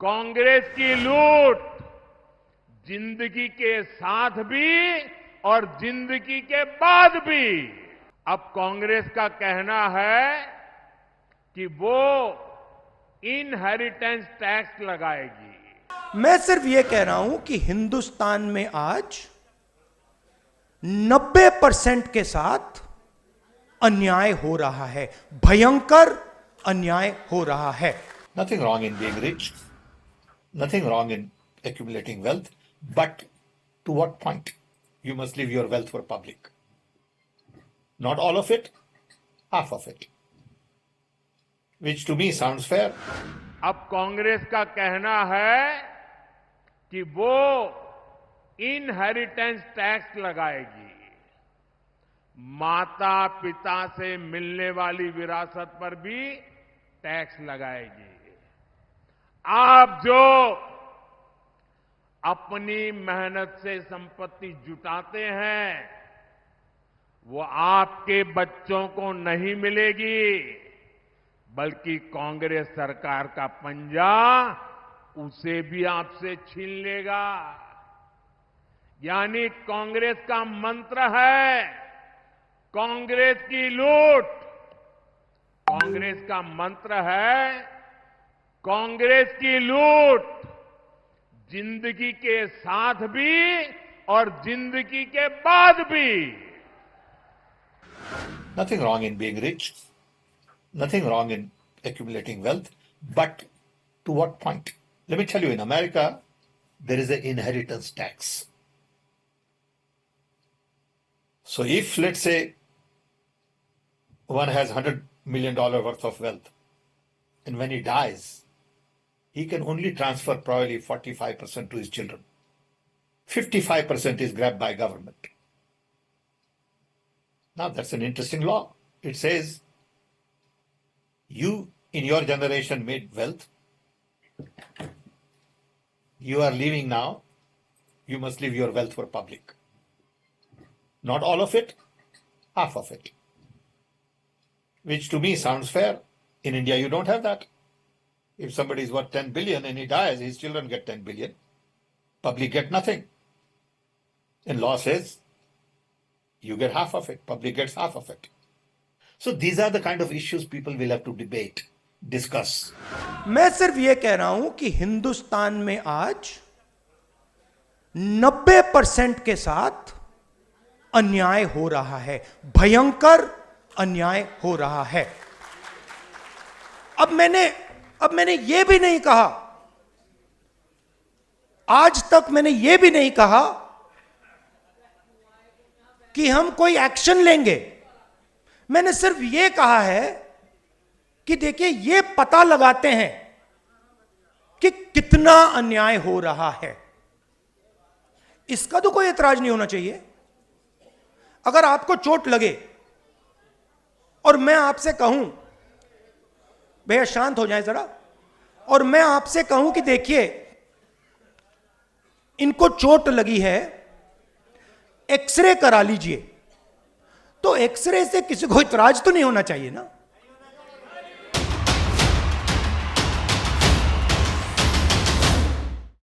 कांग्रेस की लूट जिंदगी के साथ भी और जिंदगी के बाद भी अब कांग्रेस का कहना है कि वो इनहेरिटेंस टैक्स लगाएगी। मैं सिर्फ ये कह रहा हूं कि हिंदुस्तान में आज 90% के साथ अन्याय हो रहा है, भयंकर अन्याय हो रहा है। Nothing wrong in being rich, nothing wrong in accumulating wealth, but to what point? You must leave your wealth for public. Not all of it, half of it. Which to me sounds fair. अब कांग्रेस का कहना है कि वो inheritance tax लगाएगी, माता पिता से मिलने वाली विरासत पर भी टैक्स लगाएगी। आप जो अपनी मेहनत से संपत्ति जुटाते हैं वो आपके बच्चों को नहीं मिलेगी, बल्कि कांग्रेस सरकार का पंजा उसे भी आपसे छीन लेगा। यानी कांग्रेस का मंत्र है कांग्रेस की लूट, कांग्रेस का मंत्र है कांग्रेस की लूट जिंदगी के साथ भी और जिंदगी के बाद भी। Nothing wrong in being rich, nothing wrong in accumulating wealth, but to what point? Let me tell you, in America, there is an inheritance tax. So if, let's say, one has $100 million worth of wealth, and when he dies, he can only transfer probably 45% to his children. 55% is grabbed by government. Now that's an interesting law. It says, you in your generation made wealth. You are leaving now. You must leave your wealth for public. Not all of it, half of it. Which to me sounds fair. In India, you don't have that. If somebody is worth 10 billion and he dies, his children get 10 billion. Public get nothing. And law says, you get half of it, public gets half of it. So these are the kind of issues people will have to debate, discuss. मैं सिर्फ ये कह रहा हूं कि हिंदुस्तान में आज 90% के साथ अन्याय हो रहा है, भयंकर अन्याय हो रहा है। अब मैंने ये भी नहीं कहा, आज तक मैंने ये भी नहीं कहा कि हम कोई एक्शन लेंगे। मैंने सिर्फ ये कहा है कि देखिए ये पता लगाते हैं कि कितना अन्याय हो रहा है। इसका तो कोई ऐतराज नहीं होना चाहिए। अगर आपको चोट लगे और मैं आपसे कहूं, भैया शांत हो जाए जरा, और मैं आपसे कहूं कि देखिए इनको चोट लगी है, एक्सरे करा लीजिए, तो एक्सरे से किसी को इतराज तो नहीं होना चाहिए ना।